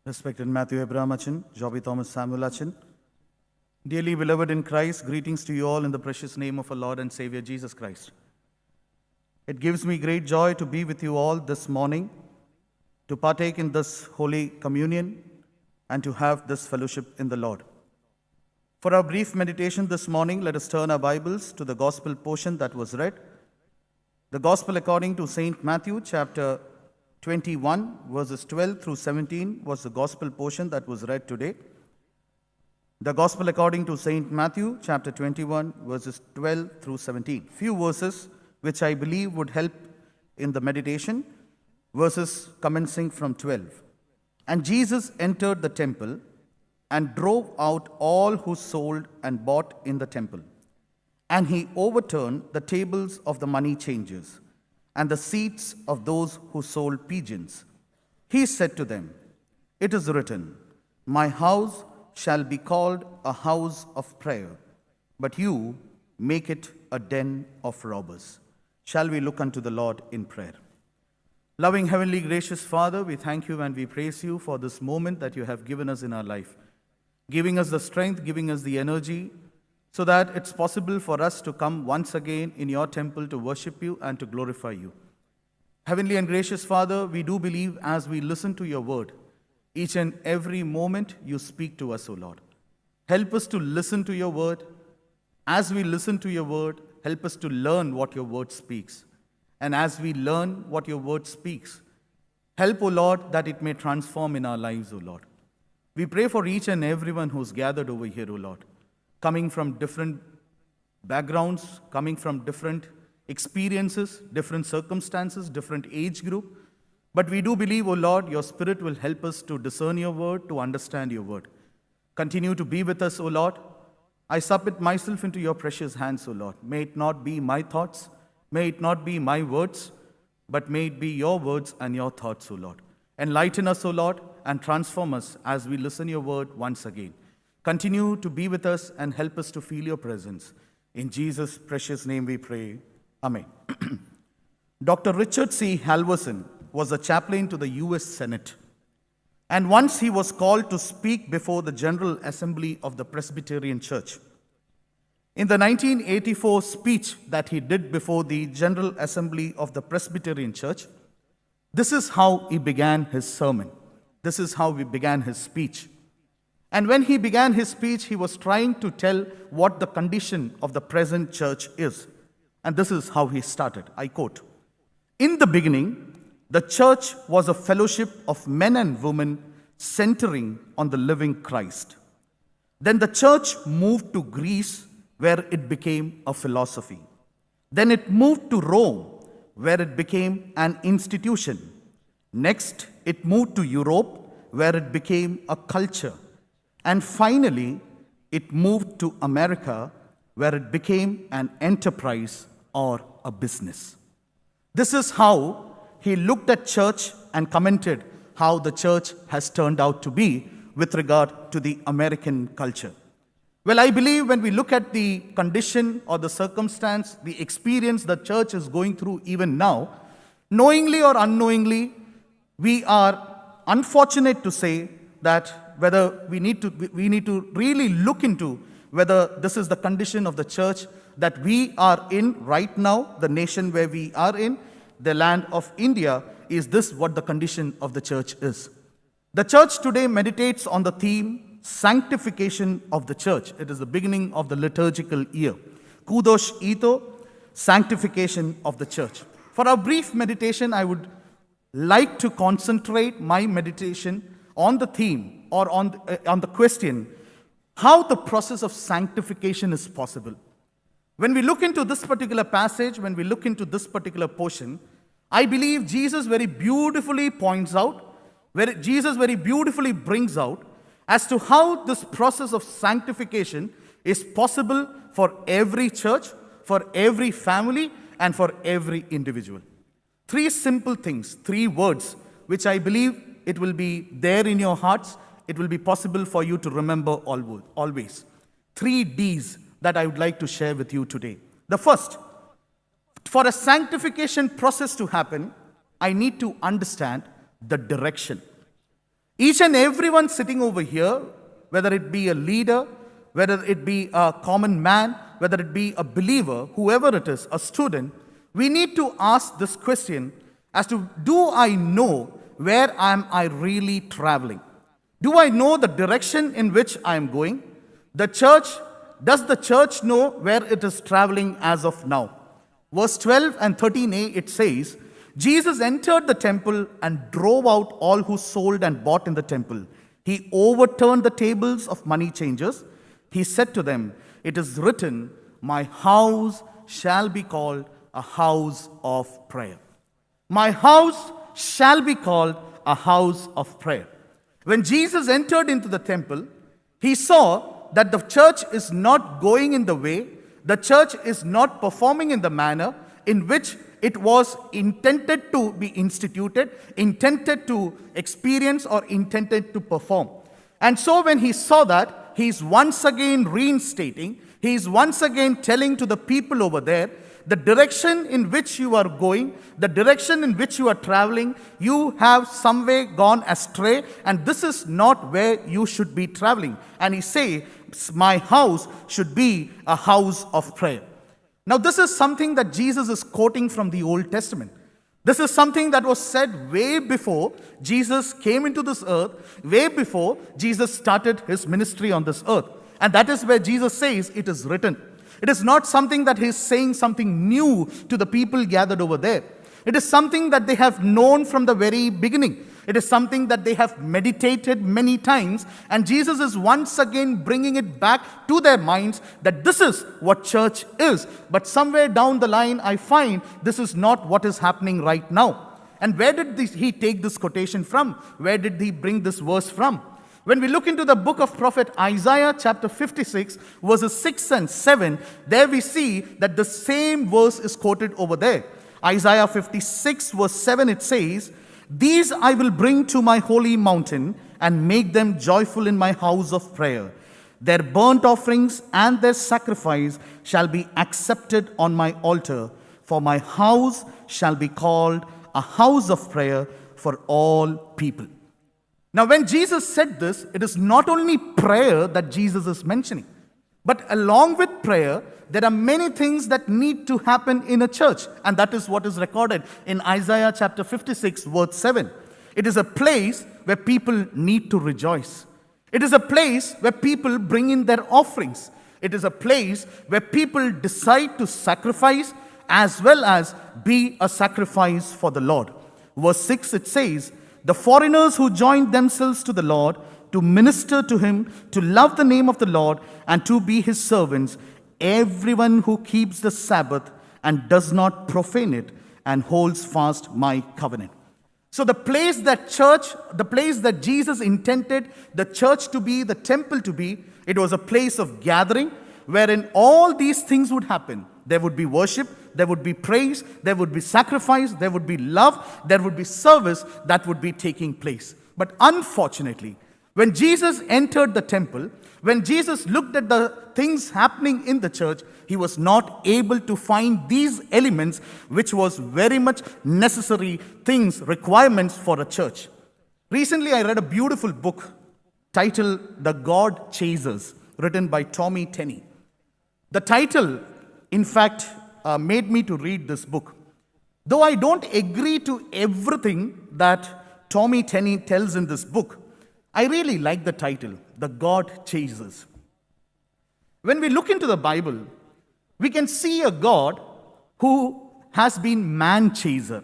Respected Matthew Abraham Achin, Joby Thomas Samuel Achin, dearly beloved in Christ, greetings to you all in the precious name of our Lord and Savior Jesus Christ. It gives me great joy to be with you all this morning, to partake in this Holy Communion, and to have this fellowship in the Lord. For our brief meditation this morning, let us turn our Bibles to the Gospel portion that was read. The Gospel according to St. Matthew, chapter 21, verses 12 through 17 was the Gospel portion that was read today. The Gospel according to St. Matthew, chapter 21, verses 12 through 17. Few verses which I believe would help in the meditation, verses commencing from 12. And Jesus entered the temple and drove out all who sold and bought in the temple. And he overturned the tables of the money changers and the seats of those who sold pigeons. He said to them, "It is written, 'My house shall be called a house of prayer,' but you make it a den of robbers." Shall we look unto the Lord in prayer? Loving Heavenly Gracious Father, we thank you and we praise you for this moment that you have given us in our life, giving us the strength, giving us the energy, so that it's possible for us to come once again in your temple to worship you and to glorify you. Heavenly and gracious Father, we do believe as we listen to your word, each and every moment you speak to us, O Lord. Help us to listen to your word. As we listen to your word, help us to learn what your word speaks. And as we learn what your word speaks, help, O Lord, that it may transform in our lives, O Lord. We pray for each and everyone who's gathered over here, O Lord, coming from different backgrounds, coming from different experiences, different circumstances, different age group. But we do believe, O Lord, your Spirit will help us to discern your word, to understand your word. Continue to be with us, O Lord. I submit myself into your precious hands, O Lord. May it not be my thoughts, may it not be my words, but may it be your words and your thoughts, O Lord. Enlighten us, O Lord, and transform us as we listen your word once again. Continue to be with us and help us to feel your presence. In Jesus' precious name we pray. Amen. Dr. Richard C. Halverson was a chaplain to the U.S. Senate. And once he was called to speak before the General Assembly of the Presbyterian Church. In the 1984 speech that he did before the General Assembly of the Presbyterian Church, this is how he began his sermon. This is how he began his speech. And when he began his speech, he was trying to tell what the condition of the present church is. And this is how he started. I quote, "In the beginning, the church was a fellowship of men and women centering on the living Christ. Then the church moved to Greece, where it became a philosophy. Then it moved to Rome, where it became an institution. Next, it moved to Europe, where it became a culture. And finally, it moved to America, where it became an enterprise or a business." This is how he looked at church and commented how the church has turned out to be with regard to the American culture. Well, I believe when we look at the condition or the circumstance, the experience the church is going through even now, knowingly or unknowingly, we are unfortunate to say that whether we need to really look into whether this is the condition of the church that we are in right now, the nation where we are in, the land of India. Is this what the condition of the church is? The church today meditates on the theme, sanctification of the church. It is the beginning of the liturgical year. Kudosh Ito, sanctification of the church. For our brief meditation, I would like to concentrate my meditation on the theme or on the question, how the process of sanctification is possible. When we look into this particular passage, when we look into this particular portion, I believe Jesus very beautifully points out, Jesus very beautifully brings out as to how this process of sanctification is possible for every church, for every family, and for every individual. Three simple things, three words, which I believe it will be there in your hearts. It will be possible for you to remember always. 3 Ds that I would like to share with you today. The first, for a sanctification process to happen, I need to understand the direction. Each and everyone sitting over here, whether it be a leader, whether it be a common man, whether it be a believer, whoever it is, a student, we need to ask this question as to, do I know where am I really traveling? Do I know the direction in which I am going? Does the church know where it is traveling as of now? Verse 12 and 13a, it says, Jesus entered the temple and drove out all who sold and bought in the temple. He overturned the tables of money changers. He said to them, "It is written, my house shall be called a house of prayer." My house shall be called a house of prayer. When Jesus entered into the temple, he saw that the church is not going in the way, the church is not performing in the manner in which it was intended to be instituted, intended to experience, or intended to perform. And so when he saw that, he's once again reinstating, he's once again telling to the people over there, the direction in which you are going, the direction in which you are traveling, you have some way gone astray, and this is not where you should be traveling. And he say, my house should be a house of prayer. Now, this is something that Jesus is quoting from the Old Testament. This is something that was said way before Jesus came into this earth, way before Jesus started his ministry on this earth. And that is where Jesus says, it is written. It is not something that he's saying something new to the people gathered over there. It is something that they have known from the very beginning. It is something that they have meditated many times, and Jesus is once again bringing it back to their minds that this is what church is. But somewhere down the line, I find this is not what is happening right now. And where did he take this quotation from? Where did he bring this verse from? When we look into the book of prophet Isaiah chapter 56, verses 6 and 7, there we see that the same verse is quoted over there. Isaiah 56 verse 7, it says, "These I will bring to my holy mountain and make them joyful in my house of prayer. Their burnt offerings and their sacrifice shall be accepted on my altar, for my house shall be called a house of prayer for all people." Now, when Jesus said this, it is not only prayer that Jesus is mentioning, but along with prayer, there are many things that need to happen in a church. And that is what is recorded in Isaiah chapter 56, verse 7. It is a place where people need to rejoice. It is a place where people bring in their offerings. It is a place where people decide to sacrifice as well as be a sacrifice for the Lord. Verse 6, it says, "The foreigners who joined themselves to the Lord, to minister to him, to love the name of the Lord, and to be his servants, everyone who keeps the Sabbath and does not profane it, and holds fast my covenant." So the place that Jesus intended the church to be, the temple to be, it was a place of gathering wherein all these things would happen. There would be worship, there would be praise, there would be sacrifice, there would be love, there would be service that would be taking place. But unfortunately, when Jesus entered the temple, when Jesus looked at the things happening in the church, he was not able to find these elements, which was very much necessary things, requirements for a church. Recently, I read a beautiful book titled The God Chasers, written by Tommy Tenney. The title, in fact, made me to read this book. Though I don't agree to everything that Tommy Tenney tells in this book, I really like the title, The God Chasers. When we look into the Bible, we can see a God who has been man-chaser.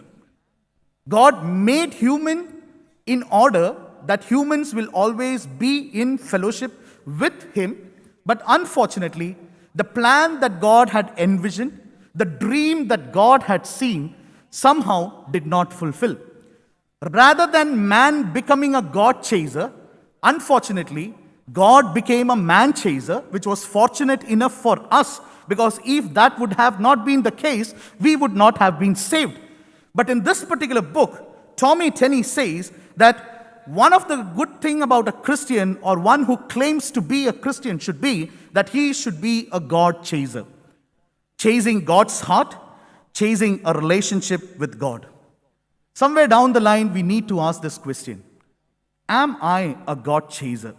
God made human in order that humans will always be in fellowship with him, but unfortunately, the plan that God had envisioned, the dream that God had seen, somehow did not fulfill. Rather than man becoming a God chaser, unfortunately, God became a man chaser, which was fortunate enough for us, because if that would have not been the case, we would not have been saved. But in this particular book, Tommy Tenney says that one of the good thing about a Christian, or one who claims to be a Christian, should be that he should be a God chaser. Chasing God's heart, chasing a relationship with God. Somewhere down the line, we need to ask this question. Am I a God chaser?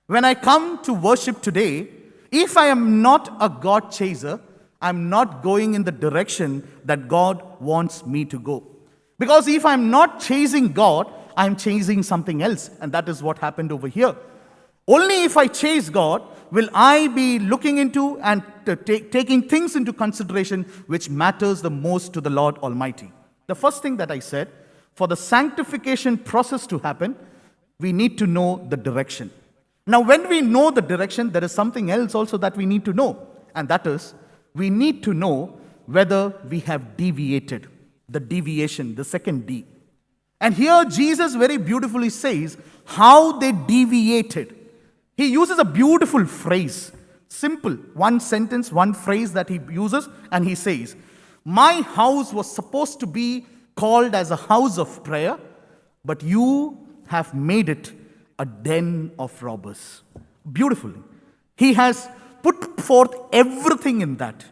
When I come to worship today, if I am not a God chaser, I'm not going in the direction that God wants me to go. Because if I'm not chasing God, I'm chasing something else. And that is what happened over here. Only if I chase God will I be looking into and taking things into consideration which matters the most to the Lord Almighty. The first thing that I said, for the sanctification process to happen, we need to know the direction. Now, when we know the direction, there is something else also that we need to know. And that is, we need to know whether we have deviated. The deviation, the second D. And here Jesus very beautifully says how they deviated. He uses a beautiful phrase, simple, one sentence, one phrase that he uses, and he says, my house was supposed to be called as a house of prayer, but you have made it a den of robbers. Beautifully. He has put forth everything in that.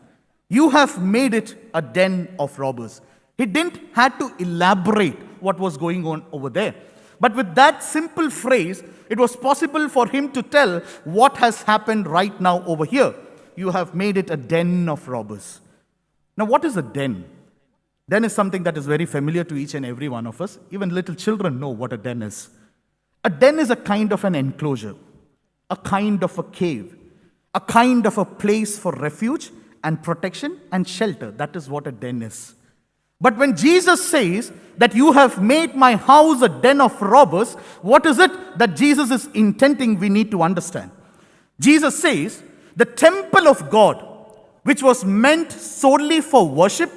You have made it a den of robbers. He didn't have to elaborate what was going on over there. But with that simple phrase, it was possible for him to tell what has happened right now over here. You have made it a den of robbers. Now, what is a den? Den is something that is very familiar to each and every one of us. Even little children know what a den is. A den is a kind of an enclosure, a kind of a cave, a kind of a place for refuge and protection and shelter. That is what a den is. But when Jesus says that you have made my house a den of robbers, what is it that Jesus is intending we need to understand? Jesus says the temple of God, which was meant solely for worship,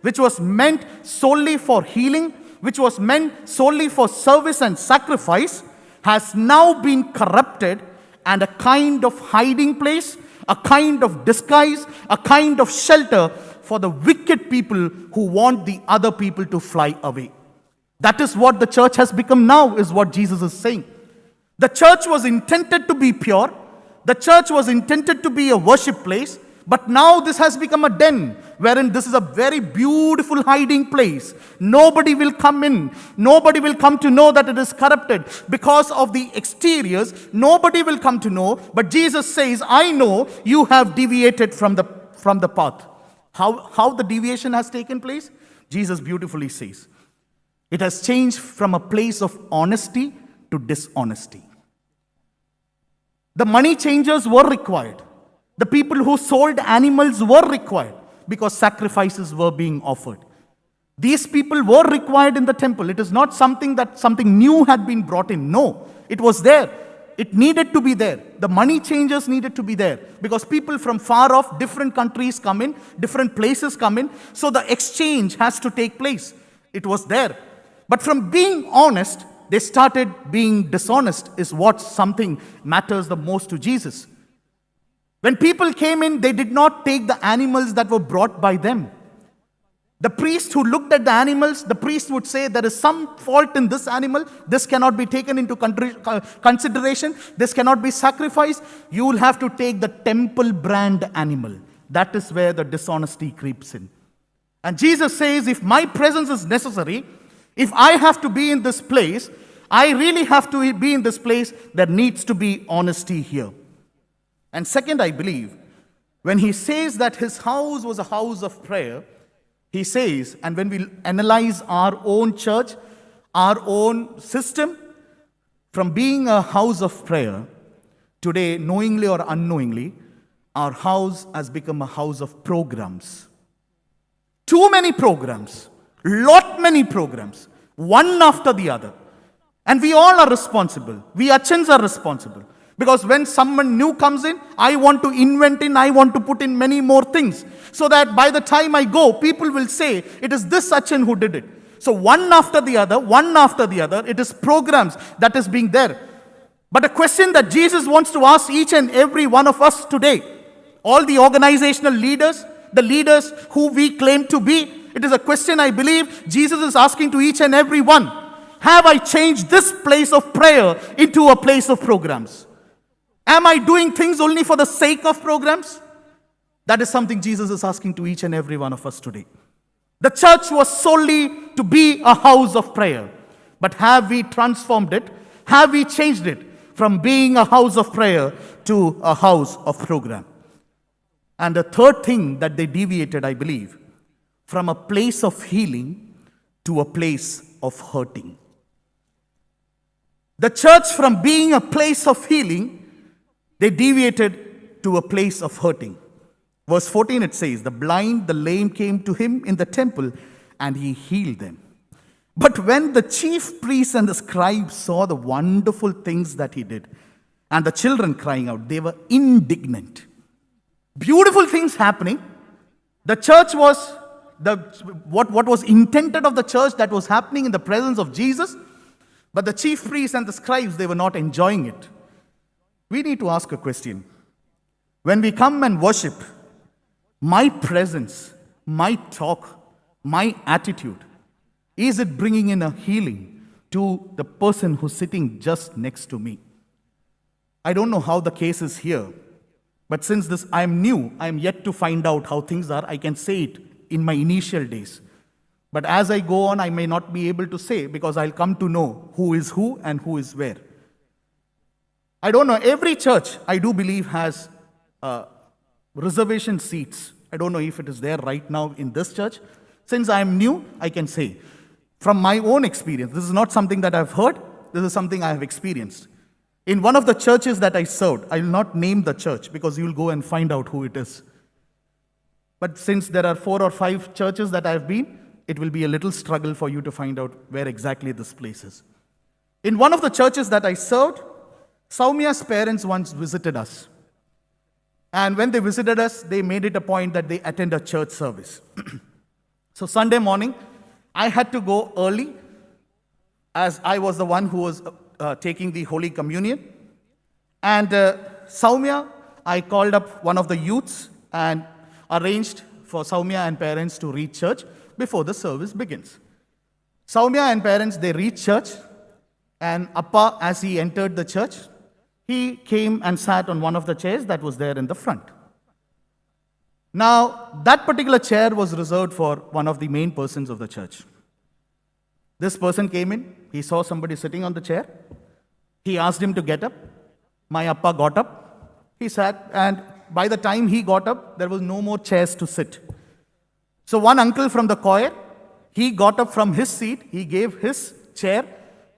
which was meant solely for healing, which was meant solely for service and sacrifice, has now been corrupted and a kind of hiding place, a kind of disguise, a kind of shelter for the wicked people who want the other people to fly away. That is what the church has become now, is what Jesus is saying. The church was intended to be pure. The church was intended to be a worship place. But now this has become a den, wherein this is a very beautiful hiding place. Nobody will come in. Nobody will come to know that it is corrupted. Because of the exteriors, nobody will come to know. But Jesus says, I know you have deviated from the path. How the deviation has taken place? Jesus beautifully says, it has changed from a place of honesty to dishonesty. The money changers were required. The people who sold animals were required because sacrifices were being offered. These people were required in the temple. It is not something new had been brought in. No, it was there. It needed to be there. The money changers needed to be there because people from far off, different countries come in, different places come in. So the exchange has to take place. It was there. But from being honest, they started being dishonest, is what something matters the most to Jesus. When people came in, they did not take the animals that were brought by them. The priest who looked at the animals, the priest would say, there is some fault in this animal. This cannot be taken into consideration. This cannot be sacrificed. You will have to take the temple brand animal. That is where the dishonesty creeps in. And Jesus says, if my presence is necessary, if I have to be in this place, I really have to be in this place. There needs to be honesty here. And second, I believe, when he says that his house was a house of prayer, he says, and when we analyze our own church, our own system, from being a house of prayer, today, knowingly or unknowingly, our house has become a house of programs. Too many programs, many programs, one after the other. And we all are responsible. We Achans are responsible. Because when someone new comes in, I want to invent in, I want to put in many more things. So that by the time I go, people will say, it is this Achan who did it. So one after the other, it is programs that is being there. But a question that Jesus wants to ask each and every one of us today, all the organizational leaders, the leaders who we claim to be, it is a question I believe Jesus is asking to each and every one. Have I changed this place of prayer into a place of programs? Am I doing things only for the sake of programs? That is something Jesus is asking to each and every one of us today. The church was solely to be a house of prayer. But have we transformed it Have we changed it from being a house of prayer to a house of program? And the third thing that they deviated, I believe, from a place of healing to a place of hurting. The church, from being a place of healing, they deviated to a place of hurting. Verse 14 it says, the blind, the lame came to him in the temple, and he healed them. But when the chief priests and the scribes saw the wonderful things that he did, and the children crying out, they were indignant. Beautiful things happening. The church was, what was intended of the church that was happening in the presence of Jesus, but the chief priests and the scribes, they were not enjoying it. We need to ask a question. When we come and worship, my presence, my talk, my attitude, is it bringing in a healing to the person who's sitting just next to me? I don't know how the case is here, but since this I'm new, I'm yet to find out how things are. I can say it in my initial days. But as I go on, I may not be able to say, because I'll come to know who is who and who is where. I don't know, every church, I do believe, has reservation seats. I don't know if it is there right now in this church. Since I am new, I can say, from my own experience, this is not something that I've heard, this is something I have experienced. In one of the churches that I served, I will not name the church because you will go and find out who it is. But since there are 4 or 5 churches that I've been, it will be a little struggle for you to find out where exactly this place is. In one of the churches that I served, Saumya's parents once visited us. And when they visited us, they made it a point that they attend a church service. So Sunday morning, I had to go early, as I was the one who was taking the Holy Communion. And Saumya, I called up one of the youths and arranged for Saumya and parents to reach church before the service begins. Saumya and parents, they reached church, and Appa, as he entered the church, he came and sat on one of the chairs that was there in the front. Now, that particular chair was reserved for one of the main persons of the church. This person came in, he saw somebody sitting on the chair, he asked him to get up. My Appa got up, he sat, and by the time he got up, there was no more chairs to sit. So one uncle from the choir, he got up from his seat, he gave his chair,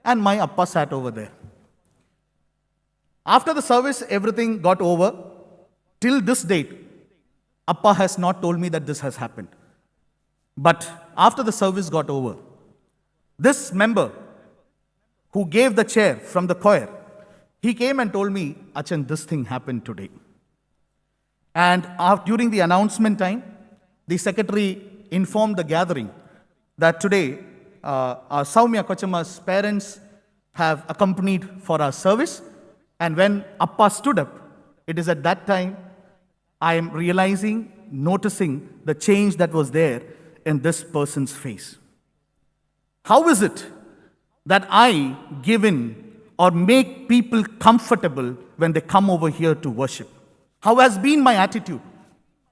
and my Appa sat over there. After the service, everything got over. Till this date, Appa has not told me that this has happened. But after the service got over, this member who gave the chair from the choir, he came and told me, Achan, this thing happened today. And during the announcement time, the secretary informed the gathering that today our Saumya Kochama's parents have accompanied for our service. And when Appa stood up, it is at that time I am realizing, noticing the change that was there in this person's face. How is it that I give in or make people comfortable when they come over here to worship? How has been my attitude?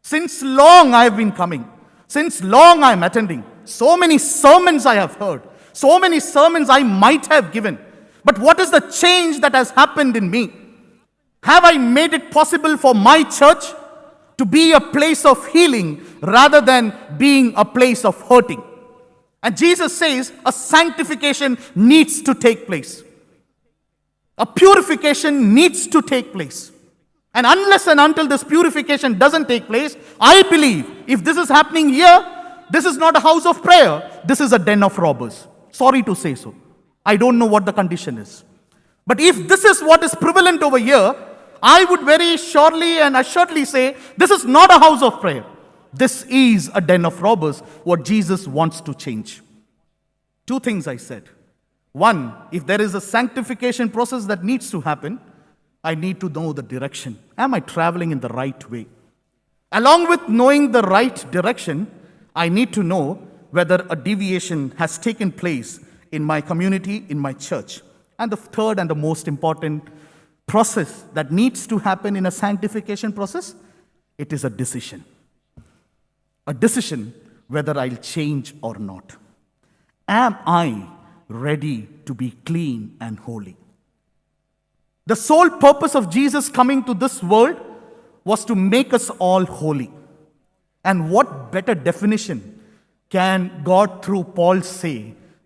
Since long I have been coming. Since long I am attending. So many sermons I have heard. So many sermons I might have given. But what is the change that has happened in me? Have I made it possible for my church to be a place of healing rather than being a place of hurting? And Jesus says a sanctification needs to take place. A purification needs to take place. And unless and until this purification doesn't take place, I believe if this is happening here, this is not a house of prayer, this is a den of robbers. Sorry to say so. I don't know what the condition is. But if this is what is prevalent over here, I would very surely and assuredly say, this is not a house of prayer. This is a den of robbers, what Jesus wants to change. 2 things I said. 1, if there is a sanctification process that needs to happen, I need to know the direction. Am I traveling in the right way? Along with knowing the right direction, I need to know whether a deviation has taken place in my community, in my church. And the third and the most important process that needs to happen in a sanctification process, it is a decision. A decision whether I'll change or not. Am I ready to be clean and holy? The sole purpose of Jesus coming to this world was to make us all holy. And what better definition can God through Paul say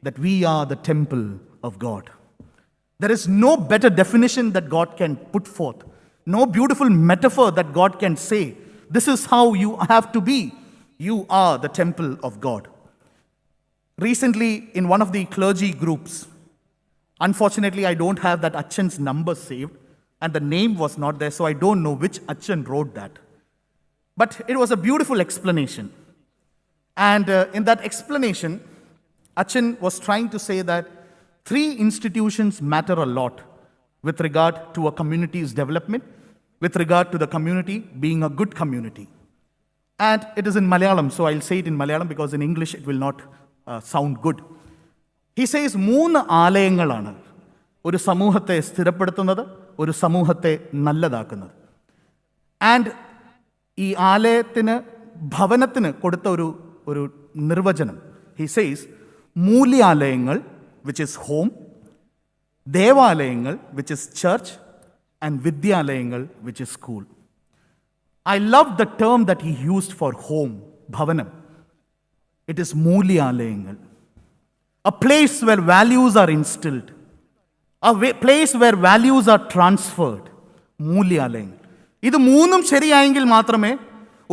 that we are the temple of God? There is no better definition that God can put forth, no beautiful metaphor that God can say, this is how you have to be. You are the temple of God. Recently, in one of the clergy groups, unfortunately, I don't have that Achan's number saved, and the name was not there, so I don't know which Achan wrote that. But it was a beautiful explanation. And in that explanation, Achan was trying to say that 3 institutions matter a lot with regard to a community's development, with regard to the community being a good community. And it is in Malayalam, so I'll say it in Malayalam because in English it will not sound good. He says, 3 ആലയങ്ങളാണ് ഒരു സമൂഹത്തെ സ്ഥിരപ്പെടുത്തുന്നത്, ഒരു സമൂഹത്തെ നല്ലതാക്കുന്നത്. And ഈ ആലയത്തിന്, ഭവനത്തിന് കൊടുത്ത ഒരു നിർവചനം, he says, മൂല്യാലയങ്ങൾ, which is home, ദേവാലയങ്ങൾ, which is church, and വിദ്യാലയങ്ങൾ, which is school. I love the term that he used for home, bhavanam. It is മൂല്യാലയങ്ങൾ. A place where values are instilled. A place where values are transferred. മൂല്യാലയങ്ങൾ. ഇത് 3 ശരിയായെങ്കിൽ മാത്രമേ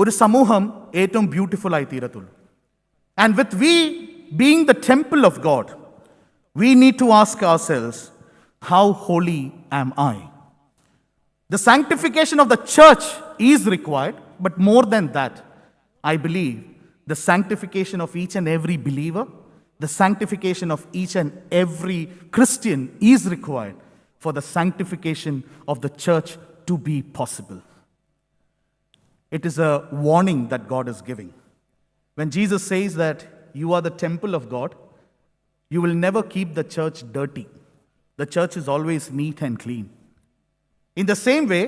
ഒരു സമൂഹം ഏറ്റവും beautiful ആയി തീരത്തുള്ളൂ. And with we being the temple of God, we need to ask ourselves, how holy am I? The sanctification of the church is required, but more than that, I believe the sanctification of each and every believer, the sanctification of each and every Christian is required for the sanctification of the church to be possible. It is a warning that God is giving. When Jesus says that you are the temple of God, you will never keep the church dirty. The church is always neat and clean. In the same way,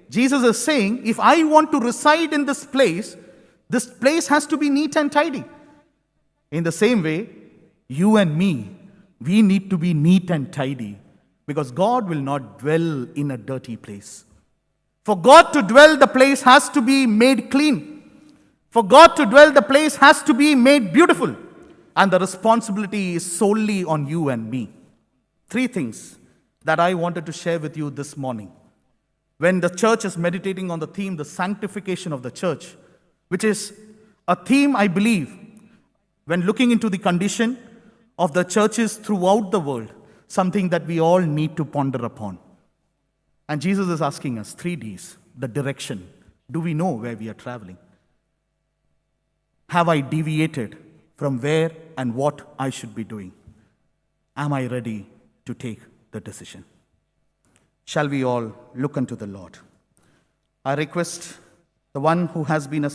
Jesus is saying, if I want to reside in this place has to be neat and tidy. In the same way, you and me, we need to be neat and tidy because God will not dwell in a dirty place. For God to dwell, the place has to be made clean. For God to dwell, the place has to be made beautiful. And the responsibility is solely on you and me. 3 things that I wanted to share with you this morning. When the church is meditating on the theme, the sanctification of the church, which is a theme, I believe, when looking into the condition of the churches throughout the world, something that we all need to ponder upon. And Jesus is asking us 3 Ds, the direction. Do we know where we are traveling? Have I deviated from where and what I should be doing? Am I ready to take the decision? Shall we all look unto the Lord? I request the one who has been a